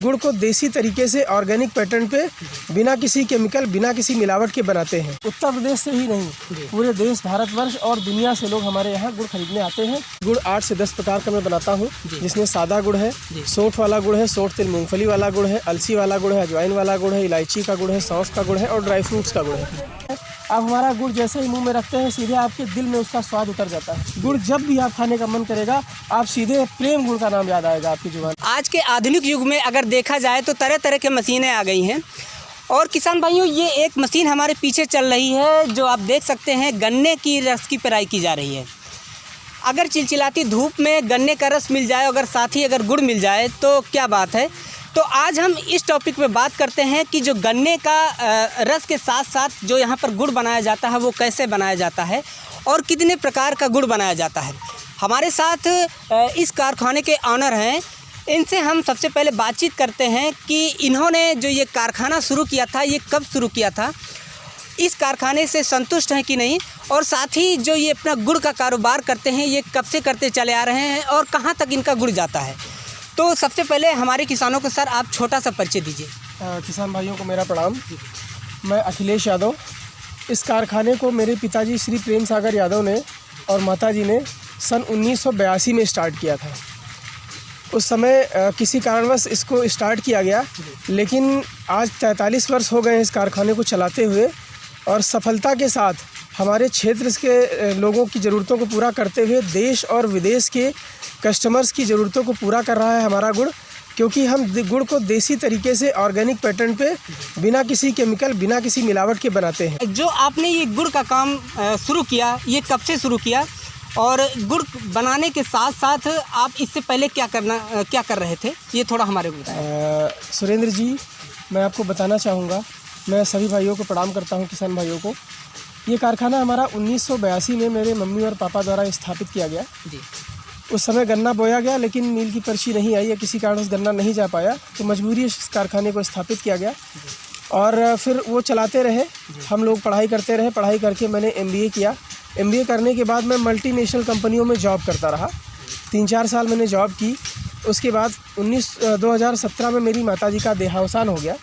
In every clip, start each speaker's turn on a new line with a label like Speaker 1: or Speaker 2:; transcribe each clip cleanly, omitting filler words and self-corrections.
Speaker 1: गुड़ को देसी तरीके से ऑर्गेनिक पैटर्न पे बिना किसी केमिकल, बिना किसी मिलावट के बनाते हैं। उत्तर प्रदेश से ही नहीं, पूरे देश, भारतवर्ष और दुनिया से लोग हमारे यहाँ गुड़ खरीदने आते हैं। गुड़ 8 से 10 प्रकार का मैं बनाता हूँ, जिसमें सादा गुड़ है, सौंठ वाला गुड़ है, सौंठ तिल मूंगफली वाला गुड़ है, अलसी वाला गुड़ है, अजवाइन वाला गुड़ है, इलायची का गुड़ है, सौंफ का गुड़ है और ड्राई फ्रूट्स का गुड़ है। आप हमारा गुड़ जैसे ही मुंह में रखते हैं, सीधे आपके दिल में उसका स्वाद उतर जाता है। गुड़ जब भी आप खाने का मन करेगा, आप सीधे प्रेम गुड़ का नाम याद आएगा आपकी जुबान।
Speaker 2: आज के आधुनिक युग में अगर देखा जाए तो तरह तरह के मशीनें आ गई हैं और किसान भाइयों, ये एक मशीन हमारे पीछे चल रही है जो आप देख सकते हैं, गन्ने की रस की पेराई की जा रही है। अगर चिलचिलाती धूप में गन्ने का रस मिल जाए, अगर साथ ही अगर गुड़ मिल जाए तो क्या बात है। तो आज हम इस टॉपिक पे बात करते हैं कि जो गन्ने का रस के साथ साथ जो यहाँ पर गुड़ बनाया जाता है वो कैसे बनाया जाता है और कितने प्रकार का गुड़ बनाया जाता है। हमारे साथ इस कारखाने के ऑनर हैं, इनसे हम सबसे पहले बातचीत करते हैं कि इन्होंने जो ये कारखाना शुरू किया था ये कब शुरू किया था, इस कारखाने से संतुष्ट हैं कि नहीं, और साथ ही जो ये अपना गुड़ का कारोबार करते हैं ये कब से करते चले आ रहे हैं और कहाँ तक इनका गुड़ जाता है। तो सबसे पहले हमारे किसानों को सर आप छोटा सा परिचय दीजिए।
Speaker 1: किसान भाइयों को मेरा प्रणाम। मैं अखिलेश यादव। इस कारखाने को मेरे पिताजी श्री प्रेम सागर यादव ने और माताजी ने सन 1982 में स्टार्ट किया था। उस समय किसी कारणवश इसको स्टार्ट किया गया, लेकिन आज 43 वर्ष हो गए इस कारखाने को चलाते हुए और सफलता के साथ हमारे क्षेत्र के लोगों की ज़रूरतों को पूरा करते हुए देश और विदेश के कस्टमर्स की ज़रूरतों को पूरा कर रहा है हमारा गुड़। क्योंकि हम गुड़ को देसी तरीके से ऑर्गेनिक पैटर्न पे बिना किसी केमिकल, बिना किसी मिलावट के बनाते हैं।
Speaker 2: जो आपने ये गुड़ का काम शुरू किया, ये कब से शुरू किया और गुड़ बनाने के साथ साथ आप इससे पहले क्या कर रहे थे, ये थोड़ा हमारे को बताएं।
Speaker 1: सुरेंद्र जी, मैं आपको बताना चाहूँगा, मैं सभी भाइयों को प्रणाम करता हूँ, किसान भाइयों को। ये कारखाना हमारा 1982 में मेरे मम्मी और पापा द्वारा स्थापित किया गया जी। उस समय गन्ना बोया गया, लेकिन मिल की पर्ची नहीं आई या किसी कारण से गन्ना नहीं जा पाया, तो मजबूरी इस कारखाने को स्थापित किया गया और फिर वो चलाते रहे। हम लोग पढ़ाई करते रहे, पढ़ाई करके मैंने MBA किया। MBA करने के बाद मैं मल्टीनेशनल कंपनियों में जॉब करता रहा। 3-4 साल मैंने जॉब की। उसके बाद 2017 में मेरी माताजी का देहावसान हो गया।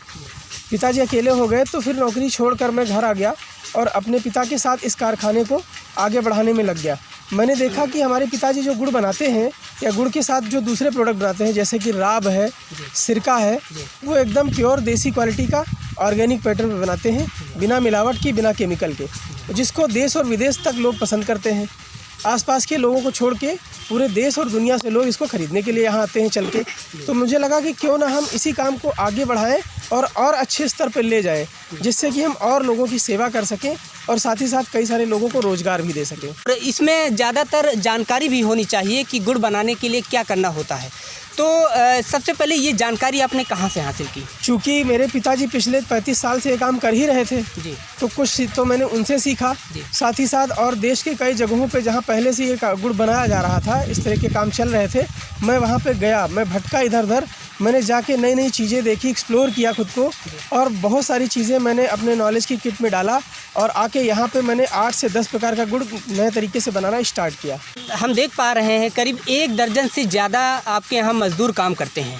Speaker 1: पिताजी अकेले हो गए, तो फिर नौकरी छोड़कर मैं घर आ गया और अपने पिता के साथ इस कारखाने को आगे बढ़ाने में लग गया। मैंने देखा कि हमारे पिताजी जो गुड़ बनाते हैं या गुड़ के साथ जो दूसरे प्रोडक्ट बनाते हैं, जैसे कि राब है, सिरका है, वो एकदम प्योर देसी क्वालिटी का ऑर्गेनिक पैटर्न पे बनाते हैं, बिना मिलावट की, बिना केमिकल के, जिसको देश और विदेश तक लोग पसंद करते हैं। आसपास के लोगों को छोड़ के पूरे देश और दुनिया से लोग इसको ख़रीदने के लिए यहाँ आते हैं चल के। तो मुझे लगा कि क्यों ना हम इसी काम को आगे बढ़ाएं और अच्छे स्तर पर ले जाएं, जिससे कि हम और लोगों की सेवा कर सकें और साथ ही साथ कई सारे लोगों को रोज़गार भी दे सकें।
Speaker 2: और इसमें ज़्यादातर जानकारी भी होनी चाहिए कि गुड़ बनाने के लिए क्या करना होता है। तो सबसे पहले ये जानकारी आपने कहाँ से हासिल की?
Speaker 1: चूँकि मेरे पिताजी पिछले 35 साल से ये काम कर ही रहे थे
Speaker 2: जी,
Speaker 1: तो कुछ तो मैंने उनसे सीखा। साथ ही साथ और देश के कई जगहों पे जहाँ पहले से ये गुड़ बनाया जा रहा था, इस तरह के काम चल रहे थे, मैं वहाँ पे गया, मैं भटका इधर उधर, मैंने जाके नई नई चीज़ें देखी, एक्सप्लोर किया खुद को और बहुत सारी चीज़ें मैंने अपने नॉलेज की किट में डाला और आके यहाँ पे मैंने 8 से 10 प्रकार का गुड़ नए तरीके से बनाना स्टार्ट किया।
Speaker 2: हम देख पा रहे हैं करीब 1 दर्जन से ज़्यादा आपके यहाँ मजदूर काम करते हैं।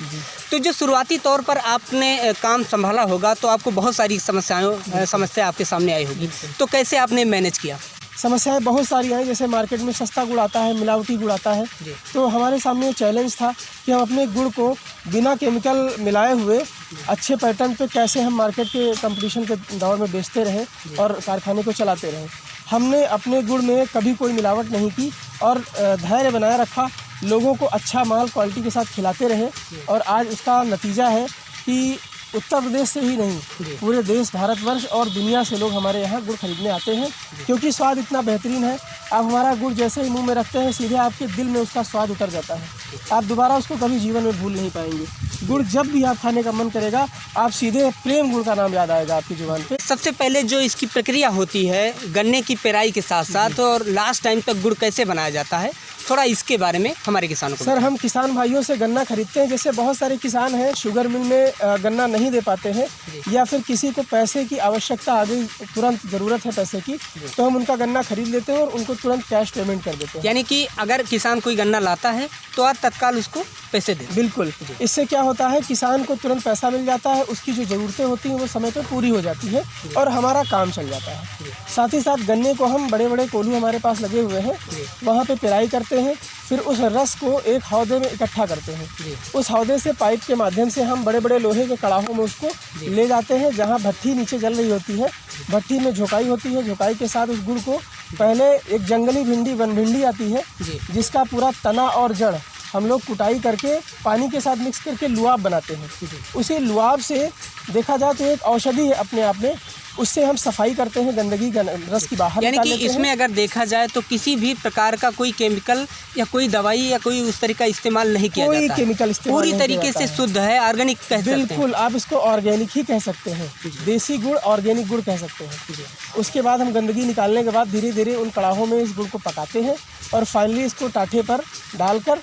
Speaker 2: तो जो शुरुआती तौर पर आपने काम संभाला होगा तो आपको बहुत सारी समस्या आपके सामने आई होगी, तो कैसे आपने मैनेज किया?
Speaker 1: समस्याएं बहुत सारी हैं, जैसे मार्केट में सस्ता गुड़ आता है, मिलावटी गुड़ आता है, तो हमारे सामने चैलेंज था कि हम अपने गुड़ को बिना केमिकल मिलाए हुए अच्छे पैटर्न पे कैसे हम मार्केट के कंपटीशन के दौर में बेचते रहे और कारखाने को चलाते रहे। हमने अपने गुड़ में कभी कोई मिलावट नहीं की और धैर्य बनाए रखा, लोगों को अच्छा माल क्वालिटी के साथ खिलाते रहे और आज उसका नतीजा है कि उत्तर प्रदेश से ही नहीं, पूरे देश, भारतवर्ष और दुनिया से लोग हमारे यहाँ गुड़ खरीदने आते हैं, क्योंकि स्वाद इतना बेहतरीन है। आप हमारा गुड़ जैसे ही मुंह में रखते हैं, सीधे आपके दिल में उसका स्वाद उतर जाता है। आप दोबारा उसको कभी जीवन में भूल नहीं पाएंगे। गुड़ जब भी आप खाने का मन करेगा, आप सीधे प्रेम गुड़ का नाम याद आएगा आपकी जुबान पे।
Speaker 2: सबसे पहले जो इसकी प्रक्रिया होती है गन्ने की पेराई के साथ साथ, और लास्ट टाइम तक गुड़ कैसे बनाया जाता है, थोड़ा इसके बारे में हमारे किसानों को।
Speaker 1: सर, हम किसान भाइयों से गन्ना खरीदते हैं। जैसे बहुत सारे किसान हैं शुगर मिल में गन्ना नहीं दे पाते हैं या फिर किसी को पैसे की आवश्यकता आ गई, तुरंत ज़रूरत है पैसे की, तो हम उनका गन्ना खरीद लेते हैं और उनको तुरंत कैश पेमेंट कर देते हैं।
Speaker 2: यानी कि अगर किसान कोई गन्ना लाता है तो आप तत्काल उसको पैसे देते हैं।
Speaker 1: बिल्कुल, इससे क्या होता है, किसान को तुरंत पैसा मिल जाता है, उसकी जो ज़रूरतें होती हैं वो समय पे पूरी हो जाती है और हमारा काम चल जाता है। साथ ही साथ गन्ने को हम बड़े बड़े कोल्हू हमारे पास लगे हुए हैं, वहाँ पे पेराई करते हैं, फिर उस रस को एक हौदे में इकट्ठा करते हैं। उस हौदे से पाइप के माध्यम से हम बड़े बड़े लोहे के कड़ाहों में उसको ले जाते हैं, जहाँ भट्ठी नीचे जल रही होती है, भट्ठी में झोंकाई होती है, झोंकाई के साथ उस गुड़ को पहले एक जंगली भिंडी वन भिंडी आती है, जिसका पूरा तना और जड़ हम लोग कुटाई करके पानी के साथ मिक्स करके लुआब बनाते हैं। उसी लुआब से देखा जाए तो एक औषधि है अपने आप में, उससे हम सफाई करते हैं, गंदगी रस की बाहर
Speaker 2: यानी
Speaker 1: निकाल
Speaker 2: कि
Speaker 1: लेते हैं।
Speaker 2: इसमें अगर देखा जाए तो किसी भी प्रकार का कोई केमिकल या कोई दवाई या कोई उस तरह का इस्तेमाल नहीं किया
Speaker 1: कोई
Speaker 2: जाता है।
Speaker 1: केमिकल इस्तेमाल
Speaker 2: पूरी
Speaker 1: नहीं
Speaker 2: तरीके
Speaker 1: किया
Speaker 2: से
Speaker 1: जाता है।
Speaker 2: शुद्ध है, ऑर्गेनिक कह सकते हैं।
Speaker 1: बिल्कुल, आप इसको ऑर्गेनिक ही कह सकते हैं, देसी गुड़, ऑर्गेनिक गुड़ कह सकते हैं। उसके बाद हम गंदगी निकालने के बाद धीरे धीरे उन कड़ाहों में इस गुड़ को पकाते हैं और फाइनली इसको टाठे पर डालकर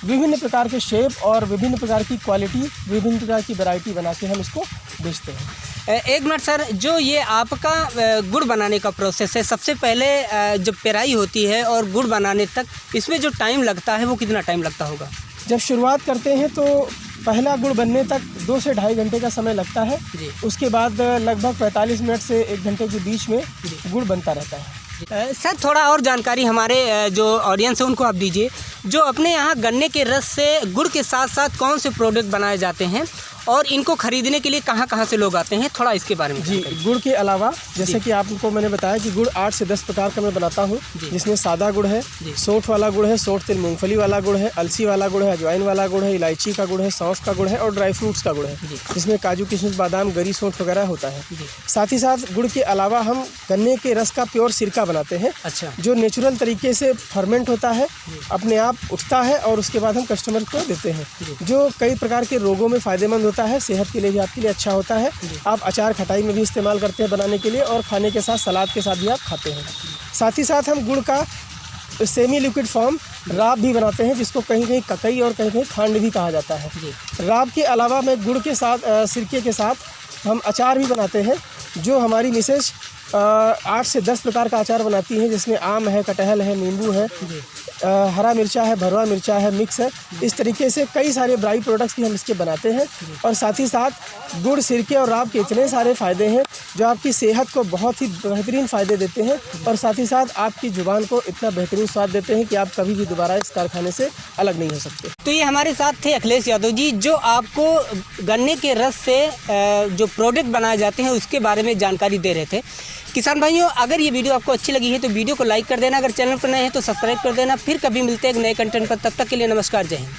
Speaker 1: विभिन्न प्रकार के शेप और विभिन्न प्रकार की क्वालिटी, विभिन्न प्रकार की वैरायटी बना के हम इसको बेचते हैं।
Speaker 2: एक मिनट सर, जो ये आपका गुड़ बनाने का प्रोसेस है, सबसे पहले जब पेराई होती है और गुड़ बनाने तक इसमें जो टाइम लगता है वो कितना टाइम लगता होगा?
Speaker 1: जब शुरुआत करते हैं तो पहला गुड़ बनने तक 2 से ढाई घंटे का समय लगता है। उसके बाद लगभग 45 मिनट से 1 घंटे के बीच में गुड़ बनता रहता है।
Speaker 2: सर थोड़ा और जानकारी हमारे जो ऑडियंस है उनको आप दीजिए, जो अपने यहाँ गन्ने के रस से गुड़ के साथ साथ कौन से प्रोडक्ट बनाए जाते हैं और इनको खरीदने के लिए कहाँ कहाँ से लोग आते हैं, थोड़ा इसके बारे में
Speaker 1: जी। गुड़ के अलावा जैसे कि आपको मैंने बताया कि गुड़ 8 से 10 प्रकार का मैं बनाता हूँ, जिसमें सादा गुड़ है, सोंठ वाला गुड़ है, सोंठ तिल मूंगफली वाला गुड़ है, अलसी वाला गुड़ है, अजवाइन वाला गुड़ है, इलायची का गुड़ है, सौंफ का गुड़ है और ड्राई फ्रूट्स का गुड़ है, जिसमें काजू किशमिश बादाम गरी सोंठ वगैरह होता है। साथ ही साथ गुड़ के अलावा हम गन्ने के रस का प्योर सिरका बनाते हैं।
Speaker 2: अच्छा।
Speaker 1: जो नेचुरल तरीके से फर्मेंट होता है, अपने आप उठता है और उसके बाद हम कस्टमर को देते हैं, जो कई प्रकार के रोगों में फ़ायदेमंद होता है, सेहत के लिए भी आपके लिए अच्छा होता है। आप अचार खटाई में भी इस्तेमाल करते हैं बनाने के लिए और खाने के साथ सलाद के साथ भी आप खाते हैं। साथ ही साथ हम गुड़ का सेमी लिक्विड फॉर्म राब भी बनाते हैं, जिसको कहीं कहीं ककई और कहीं कहीं खांड भी कहा जाता है। राब के अलावा मैं गुड़ के साथ सिरके के साथ हम अचार भी बनाते हैं, जो हमारी मिसेज 8 से 10 प्रकार का अचार बनाती हैं, जिसमें आम है, कटहल है, नींबू है, हरा मिर्चा है, भरवा मिर्चा है, मिक्स है। इस तरीके से कई सारे ड्राई प्रोडक्ट्स भी हम इसके बनाते हैं। और साथ ही साथ गुड़, सिरके और राब के इतने सारे फ़ायदे हैं जो आपकी सेहत को बहुत ही बेहतरीन फ़ायदे देते हैं और साथ ही साथ आपकी ज़ुबान को इतना बेहतरीन स्वाद देते हैं कि आप कभी भी दोबारा इस कारखाने से अलग नहीं हो सकते।
Speaker 2: तो ये हमारे साथ थे अखिलेश यादव जी, जो आपको गन्ने के रस से जो प्रोडक्ट बनाए जाते हैं उसके बारे में जानकारी दे रहे थे। किसान भाइयों, अगर ये वीडियो आपको अच्छी लगी है तो वीडियो को लाइक कर देना, अगर चैनल पर नए हैं तो सब्सक्राइब कर देना। फिर कभी मिलते हैं एक नए कंटेंट पर, तब तक के लिए नमस्कार, जय हिंद।